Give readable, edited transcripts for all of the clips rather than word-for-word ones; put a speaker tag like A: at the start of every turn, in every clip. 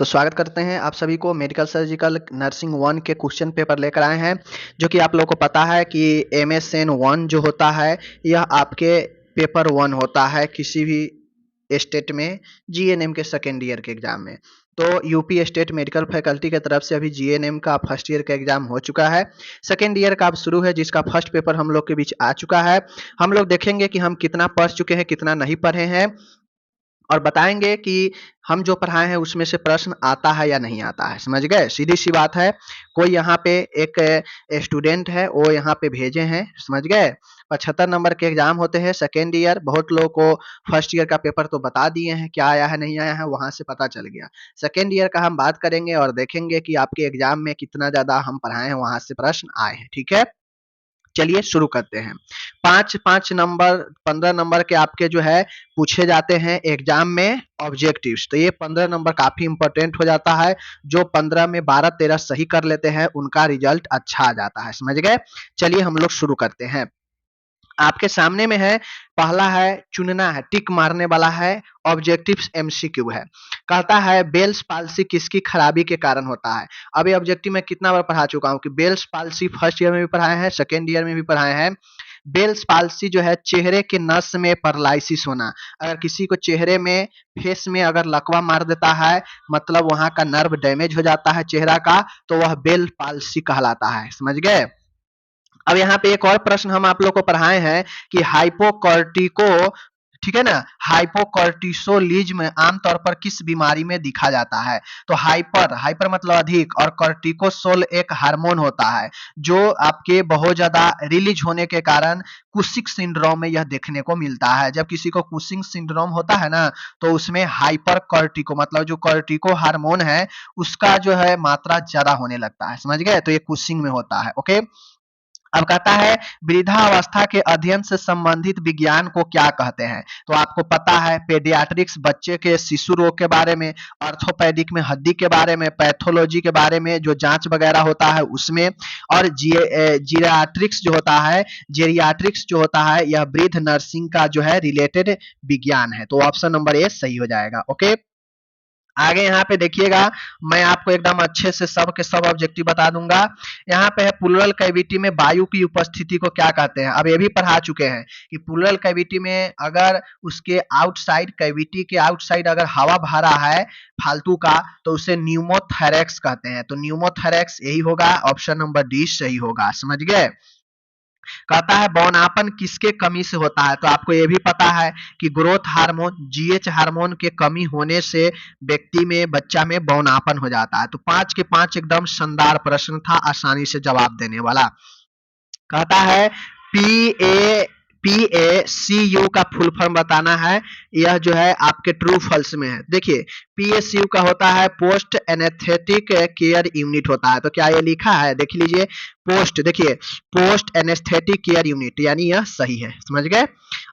A: तो स्वागत करते हैं आप सभी को मेडिकल सर्जिकल नर्सिंग 1 के क्वेश्चन पेपर लेकर आए हैं, जो कि आप लोगों को पता है कि MSN 1 जो होता है यह आपके पेपर 1 होता है किसी भी स्टेट में GNM के सेकेंड ईयर के एग्जाम में। तो यूपी स्टेट मेडिकल फैकल्टी की तरफ से अभी GNM का फर्स्ट ईयर का एग्जाम हो चुका है, सेकेंड ईयर का अब शुरू है, जिसका फर्स्ट पेपर हम लोग के बीच आ चुका है। हम लोग देखेंगे कि हम कितना पढ़ चुके हैं, कितना नहीं पढ़े हैं, और बताएंगे कि हम जो पढ़ाए हैं उसमें से प्रश्न आता है या नहीं आता है। समझ गए? सीधी सी बात है। कोई यहाँ पे एक स्टूडेंट है, वो यहाँ पे भेजे हैं, समझ गए? 75 नंबर के एग्जाम होते हैं सेकेंड ईयर। बहुत लोगों को फर्स्ट ईयर का पेपर तो बता दिए हैं, क्या आया है नहीं आया है वहां से पता चल गया। सेकेंड ईयर का हम बात करेंगे और देखेंगे कि आपके एग्जाम में कितना ज्यादा हम पढ़ाए हैं, वहां से प्रश्न आए हैं। ठीक है, चलिए शुरू करते हैं। 5 नंबर 15 नंबर के आपके जो है पूछे जाते हैं एग्जाम में ऑब्जेक्टिव्स। तो ये 15 नंबर काफी इंपॉर्टेंट हो जाता है। जो 15 में 12-13 सही कर लेते हैं उनका रिजल्ट अच्छा आ जाता है। समझ गए? चलिए हम लोग शुरू करते हैं। आपके सामने में है, पहला है चुनना है, टिक मारने वाला है, ऑब्जेक्टिव्स MCQ है। कहता है बेल्स पाल्सी किसकी खराबी के कारण होता है। अब ये ऑब्जेक्टिव मैं कितना बार पढ़ा चुका हूँ कि बेल्स पाल्सी फर्स्ट ईयर में भी पढ़ाए हैं, सेकेंड ईयर में भी पढ़ाए हैं। बेल्स पाल्सी जो है चेहरे के नस में पैरालिसिस होना। अगर किसी को चेहरे में फेस में अगर लकवा मार देता है, मतलब वहां का नर्व डैमेज हो जाता है चेहरा का, तो वह बेल पाल्सी कहलाता है। समझ गए? अब यहाँ पे एक और प्रश्न हम आप लोग को पढ़ाए हैं कि हाइपोकॉर्टिको, ठीक है ना, हाइपोकॉर्टिसोलिज्म आमतौर पर किस बीमारी में दिखा जाता है। तो हाइपर, हाइपर मतलब अधिक, और कॉर्टिकोसोल एक हार्मोन होता है जो आपके बहुत ज्यादा रिलीज होने के कारण कुशिंग सिंड्रोम में यह देखने को मिलता है। जब किसी को कुशिंग सिंड्रोम होता है ना, तो उसमें हाइपर कॉर्टिको मतलब जो कॉर्टिको हार्मोन है उसका जो है मात्रा ज्यादा होने लगता है। समझ गए? तो ये कुशिंग में होता है। ओके, अब कहता है वृद्धावस्था के अध्ययन से संबंधित विज्ञान को क्या कहते हैं। तो आपको पता है पेडियाट्रिक्स बच्चे के शिशु रोग के बारे में, ऑर्थोपेडिक में हड्डी के बारे में, पैथोलॉजी के बारे में जो जांच वगैरह होता है उसमें, और जीरियाट्रिक्स जो होता है, जेरियाट्रिक्स जो होता है यह वृद्ध नर्सिंग का जो है रिलेटेड विज्ञान है। तो ऑप्शन नंबर ए सही हो जाएगा। ओके, आगे यहाँ पे देखिएगा, मैं आपको एकदम अच्छे से सब के सब ऑब्जेक्टिव बता दूंगा। यहाँ पे है प्लूरल कैविटी में वायु की उपस्थिति को क्या कहते हैं। अब ये भी पढ़ा चुके हैं कि प्लूरल कैविटी में अगर उसके आउटसाइड, कैविटी के आउटसाइड अगर हवा भरा है फालतू का, तो उसे न्यूमोथेरेक्स कहते हैं। तो न्यूमोथेरेक्स यही होगा, ऑप्शन नंबर डी सही होगा। समझ गए? कहता है बौनापन किसके कमी से होता है। तो आपको ये भी पता है कि ग्रोथ हार्मोन, GH हार्मोन के कमी होने से व्यक्ति में, बच्चा में बौनापन हो जाता है। तो 5 के 5 एकदम शानदार प्रश्न था, आसानी से जवाब देने वाला। कहता है PACU का फुल फॉर्म बताना है। यह जो है आपके ट्रू फॉल्स में है। देखिए PACU का होता है पोस्ट एनेस्थेटिक केयर यूनिट होता है। तो क्या ये लिखा है? देख लीजिए पोस्ट, देखिए पोस्ट एनेस्थेटिक केयर यूनिट, यानी यह सही है। समझ गए?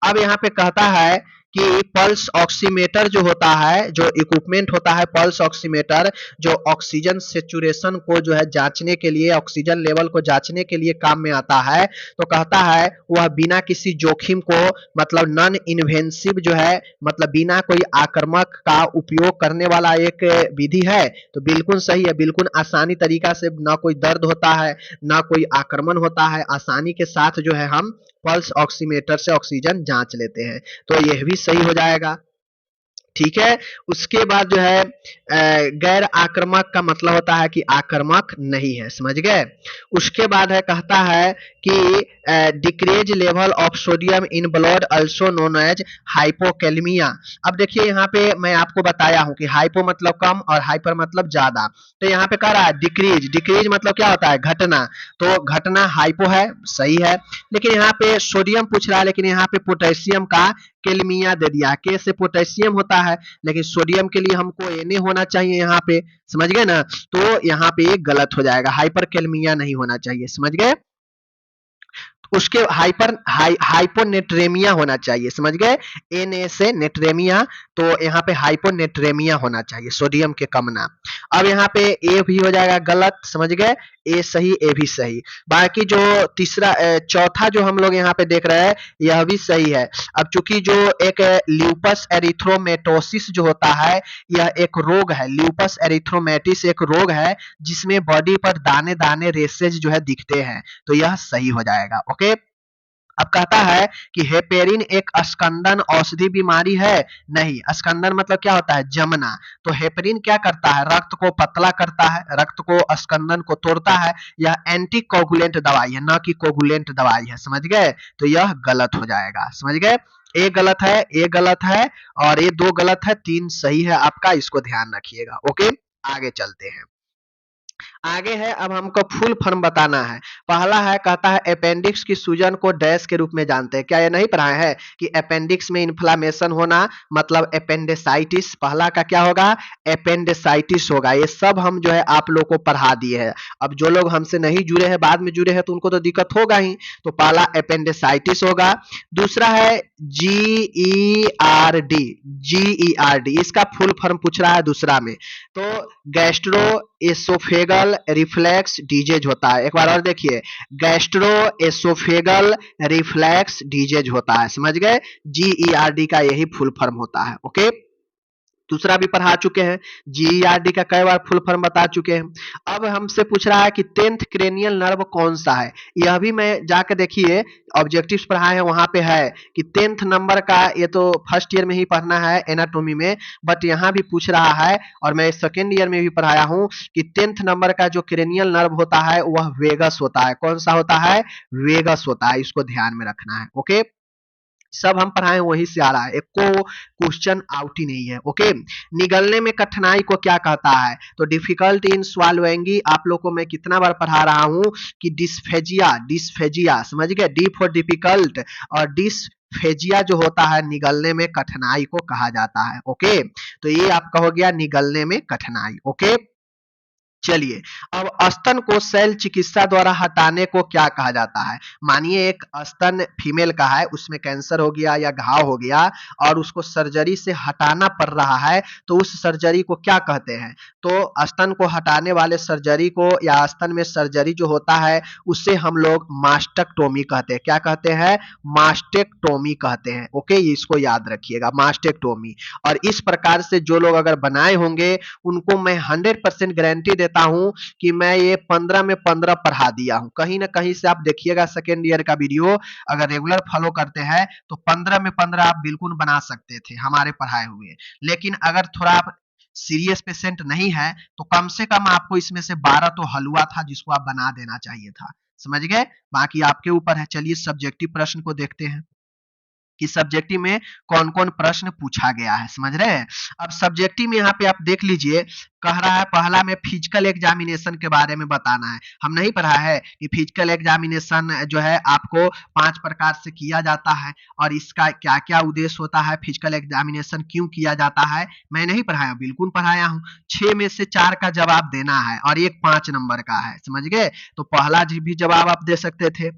A: अब यहाँ पे कहता है कि पल्स ऑक्सीमीटर जो होता है, जो इक्विपमेंट होता है पल्स ऑक्सीमीटर, जो ऑक्सीजन सेचुरेशन को जो है जांचने के लिए, ऑक्सीजन लेवल को जांचने के लिए काम में आता है। तो कहता है वह बिना किसी जोखिम को, मतलब नॉन इन्वेंसिव जो है, मतलब बिना कोई आक्रामक का उपयोग करने वाला एक विधि है। तो बिल्कुल सही है, बिल्कुल आसानी तरीका से, ना कोई दर्द होता है ना कोई आक्रमण होता है, आसानी के साथ जो है हम पल्स ऑक्सीमीटर से ऑक्सीजन जांच लेते हैं। तो यह भी सही हो जाएगा। ठीक है, उसके बाद जो है गैर आक्रामक का मतलब होता है कि आक्रामक नहीं है। समझ गए? उसके बाद है, कहता है कि decrease level of sodium in blood also known as hypokalemia. अब देखिए यहाँ पे मैं आपको बताया हूँ कि हाइपो मतलब कम और हाइपर मतलब ज्यादा। तो यहाँ पे कह रहा है डिक्रीज, डिक्रीज मतलब क्या होता है? घटना। तो घटना हाइपो है, सही है। लेकिन यहाँ पे सोडियम पूछ रहा है, लेकिन यहाँ पे पोटेशियम का कैलमिया दे दिया। के से पोटेशियम होता है, लेकिन सोडियम के लिए हमको Na होना चाहिए यहाँ पे। समझ गए ना? तो यहाँ पे गलत हो जाएगा, हाइपर कैलमिया नहीं होना चाहिए। समझ गए? उसके हाइपोनेट्रेमिया होना चाहिए, समझ गए। Na से नेट्रेमिया, तो यहाँ पे हाइपोनेट्रेमिया होना चाहिए, सोडियम के कम ना। अब यहाँ पे ए भी हो जाएगा गलत, समझ गए। ए सही, ए भी सही। बाकी जो चौथा जो हम लोग यहाँ पे देख रहे हैं यह भी सही है। अब चूंकि जो एक ल्यूपस एरिथ्रोमेटोसिस जो होता है, यह एक रोग है। ल्यूपस एरिथ्रोमेटिस एक रोग है जिसमें बॉडी पर दाने दाने रेसेज जो है दिखते हैं, तो यह सही हो जाएगा। ओके। अब कहता है कि हेपेरिन एक स्कंदन औषधि बीमारी है। नहीं, स्कंदन मतलब क्या होता है, जमना। तो हेपेरिन क्या करता है, रक्त को पतला करता है, रक्त को स्कंदन को तोड़ता है। यह एंटी कोगुलेंट दवाई है, न कि कोगुलेंट दवाई है, समझ गए। तो यह गलत हो जाएगा, समझ गए। ए गलत है, ए गलत है, और ये दो गलत है, तीन सही है आपका, इसको ध्यान रखिएगा। ओके, आगे चलते हैं। आगे है, अब हमको फुल फॉर्म बताना है। पहला है, कहता है अपेंडिक्स की सूजन को डैश के रूप में जानते हैं। क्या ये नहीं पढ़ाए हैं कि अपेंडिक्स में इन्फ्लामेशन होना मतलब अपेंडिसाइटिस। पहला का क्या होगा, अपेंडिसाइटिस होगा। ये सब हम जो है आप लोग को पढ़ा दिए हैं। अब जो लोग हमसे नहीं जुड़े हैं, बाद में जुड़े हैं, तो उनको तो दिक्कत होगा ही। तो पहला अपेंडिसाइटिस होगा। दूसरा है GERD, GERD इसका फुल फॉर्म पूछ रहा है दूसरा में। तो गैस्ट्रो एसोफेगल रिफ्लेक्स डिजीज होता है। एक बार और देखिए, गैस्ट्रो एसोफेगल रिफ्लेक्स डिजीज होता है, समझ गए। GERD का यही फुल फॉर्म होता है। ओके, दूसरा भी पढ़ा चुके हैं, GERD का कई बार फुल फॉर्म बता चुके हैं। अब हमसे पूछ रहा है कि 10th क्रेनियल नर्व कौन सा है। यह भी मैं जाकर देखिए ऑब्जेक्टिव्स पढ़ाए हैं, वहां पे है कि 10th नंबर का, ये तो फर्स्ट ईयर में ही पढ़ना है एनाटॉमी में, बट यहाँ भी पूछ रहा है, और मैं सेकेंड ईयर में भी पढ़ाया हूँ कि 10th नंबर का जो क्रेनियल नर्व होता है वह वेगस होता है। कौन सा होता है, वेगस होता है, इसको ध्यान में रखना है। ओके, सब हम पढ़ाए वहीं से आ रहा है, एक को क्वेश्चन आउट ही नहीं है। ओके, निगलने में कठिनाई को क्या कहता है, तो डिफिकल्ट इन स्वालोइंग। आप लोग को मैं कितना बार पढ़ा रहा हूं कि डिस्फेजिया, डिस्फेजिया, समझ गए। डी फॉर डिफिकल्ट, और डिस्फेजिया जो होता है निगलने में कठिनाई को कहा जाता है। ओके, तो ये आपका हो गया निगलने में कठिनाई। ओके, चलिए, अब स्तन को शैल चिकित्सा द्वारा हटाने को क्या कहा जाता है। मानिए एक स्तन फीमेल का है, उसमें कैंसर हो गया या घाव हो गया और उसको सर्जरी से हटाना पड़ रहा है, तो उस सर्जरी को क्या कहते हैं। तो स्तन को हटाने वाले सर्जरी को, या स्तन में सर्जरी जो होता है, उससे हम लोग मास्टेक्टोमी कहते हैं। क्या कहते हैं, मास्टेक्टोमी कहते हैं। ओके, इसको याद रखिएगा, मास्टेक्टोमी। और इस प्रकार से जो लोग अगर बनाए होंगे, उनको मैं 100% गारंटी देता हूं कि मैं ये 15 में 15 पढ़ा दिया हूं। कहीं ना कहीं से आप देखिएगा सेकेंड ईयर का वीडियो, अगर रेगुलर फॉलो करते हैं तो 15 में 15 आप बिल्कुल बना सकते थे हमारे पढ़ाए हुए। लेकिन अगर थोड़ा आप सीरियस पेशेंट नहीं है, तो कम से कम आपको इसमें से 12 तो हलवा था जिसको आप बना देना चाहिए था, समझ गए। बाकी आपके ऊपर है। चलिए सब्जेक्टिव प्रश्न को देखते हैं कि सब्जेक्टिव में कौन कौन प्रश्न पूछा गया है, समझ रहे हैं। अब सब्जेक्टिव में यहाँ पे आप देख लीजिए, कह रहा है पहला में फिजिकल एग्जामिनेशन के बारे में बताना है। हम नहीं पढ़ा है कि फिजिकल एग्जामिनेशन जो है आपको 5 प्रकार से किया जाता है, और इसका क्या क्या उद्देश्य होता है, फिजिकल एग्जामिनेशन क्यों किया जाता है, मैं नहीं पढ़ाया, बिल्कुल पढ़ाया हूँ। 6 में से 4 का जवाब देना है और एक 5 नंबर का है, समझ गए। तो पहला भी जवाब आप दे सकते थे।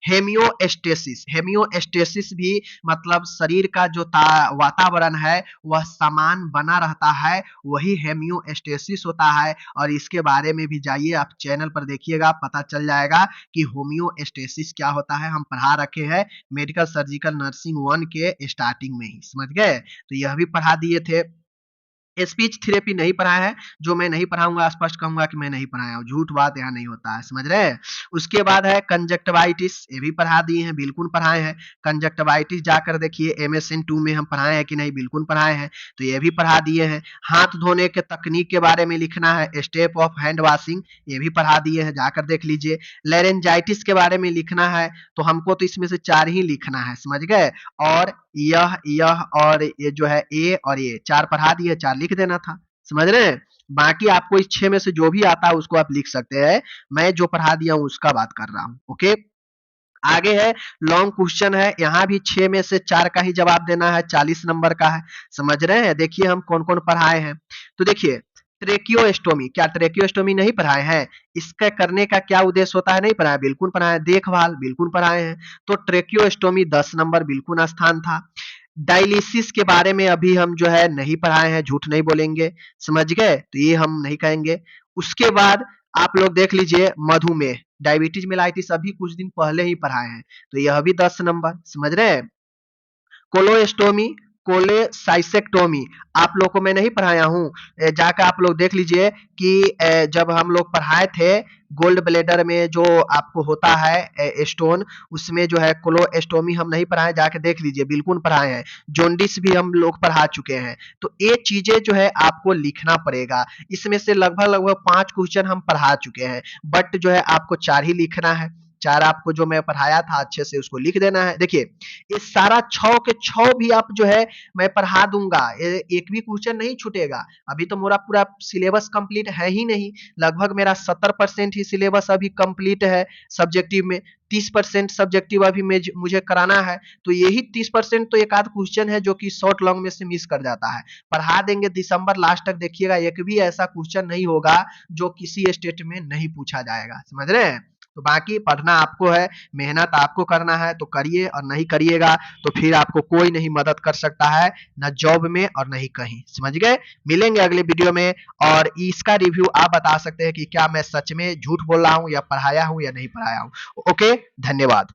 A: हेमियोस्टेसिस, हेमियोस्टेसिस भी मतलब शरीर का जो वातावरण है वह समान बना रहता है, वही हेमियोस्टेसिस होता है। और इसके बारे में भी जाइए आप चैनल पर देखिएगा, पता चल जाएगा कि होम्योस्टेसिस क्या होता है। हम पढ़ा रखे हैं मेडिकल सर्जिकल नर्सिंग 1 के स्टार्टिंग में ही, समझ गए। तो यह भी पढ़ा दिए थे। स्पीच थेरेपी नहीं पढ़ाया है, जो मैं नहीं पढ़ाऊंगा स्पष्ट कहूंगा कि मैं नहीं पढ़ाया हूं, झूठ बात यहाँ नहीं होता है, समझ रहे हैं। उसके बाद है कंजक्टिवाइटिस, ये भी पढ़ा दिए हैं, बिल्कुल पढ़ाए हैं। कंजक्टिवाइटिस जाकर देखिए MSN 2 में हम पढ़ाए हैं कि नहीं, बिल्कुल पढ़ाए हैं, तो ये भी पढ़ा दिए हैं। हाथ धोने के तकनीक के बारे में लिखना है, स्टेप ऑफ हैंड वॉशिंग, ये भी पढ़ा दिए हैं, जाकर देख लीजिए। लेरेंजाइटिस के बारे में लिखना है, तो हमको तो इसमें से 4 ही लिखना है, समझ गए। और यह और ये जो है ए और ये 4 पढ़ा दिए, 4 लिख देना था, समझ रहे हैं। बाकी आपको इस 6 में से जो भी आता है उसको आप लिख सकते हैं, मैं जो पढ़ा दिया हूं उसका बात कर रहा हूं। ओके, आगे है लॉन्ग क्वेश्चन है, यहाँ भी 6 में से 4 का ही जवाब देना है, 40 नंबर का है, समझ रहे हैं। देखिए हम कौन कौन पढ़ाए हैं, तो देखिए ट्रेकियोस्टोमी, क्या ट्रेकियोस्टोमी नहीं पढ़ाए हैं? इसका करने का क्या उद्देश्य होता है? नहीं पढ़ाया? बिल्कुल पढ़ाए। देखभाल, बिल्कुल पढ़ाए हैं। तो ट्रेकियोस्टोमी 10 नंबर बिल्कुल स्थान था। डायलिसिस के बारे में अभी हम जो है नहीं पढ़ाए हैं, झूठ नहीं बोलेंगे, समझ गए? तो ये हम नहीं कहेंगे। उसके बाद आप लोग देख लीजिए मधुमेह, डायबिटीज मेलाइटिस अभी कुछ दिन पहले ही पढ़ाए हैं, तो यह भी 10 नंबर, समझ रहे हैं? कोलोस्टोमी, कोलेसाइसेक्टोमी आप लोग को मैं नहीं पढ़ाया हूँ, जाकर आप लोग देख लीजिए कि जब हम लोग पढ़ाए थे गोल्ड ब्लेडर में जो आपको होता है स्टोन, उसमें जो है कोलोस्टोमी हम नहीं पढ़ाए, जाके देख लीजिए, बिल्कुल पढ़ाए हैं। जोंडिस भी हम लोग पढ़ा चुके हैं। तो ये चीजें जो है आपको लिखना पड़ेगा। इसमें से लगभग लगभग 5 क्वेश्चन हम पढ़ा चुके हैं, बट जो है आपको 4 ही लिखना है। 4 आपको जो मैं पढ़ाया था अच्छे से उसको लिख देना है। देखिए ये सारा 6 के 6 भी आप जो है मैं पढ़ा दूंगा, एक भी क्वेश्चन नहीं छूटेगा। अभी तो मेरा पूरा सिलेबस कंप्लीट है ही नहीं, लगभग मेरा 70% ही सिलेबस अभी कंप्लीट है सब्जेक्टिव में, 30% सब्जेक्टिव अभी मुझे कराना है। तो यही 30% तो एक आध क्वेश्चन है जो कि शॉर्ट लॉन्ग में से मिस कर जाता है। पढ़ा देंगे दिसंबर लास्ट तक, देखिएगा एक भी ऐसा क्वेश्चन नहीं होगा जो किसी स्टेट में नहीं पूछा जाएगा, समझ रहे हैं? तो बाकी पढ़ना आपको है, मेहनत आपको करना है तो करिए, और नहीं करिएगा तो फिर आपको कोई नहीं मदद कर सकता है, ना जॉब में और नहीं कहीं, समझ गए? मिलेंगे अगले वीडियो में, और इसका रिव्यू आप बता सकते हैं कि क्या मैं सच में झूठ बोल रहा हूँ या पढ़ाया हूँ या नहीं पढ़ाया हूँ। ओके, धन्यवाद।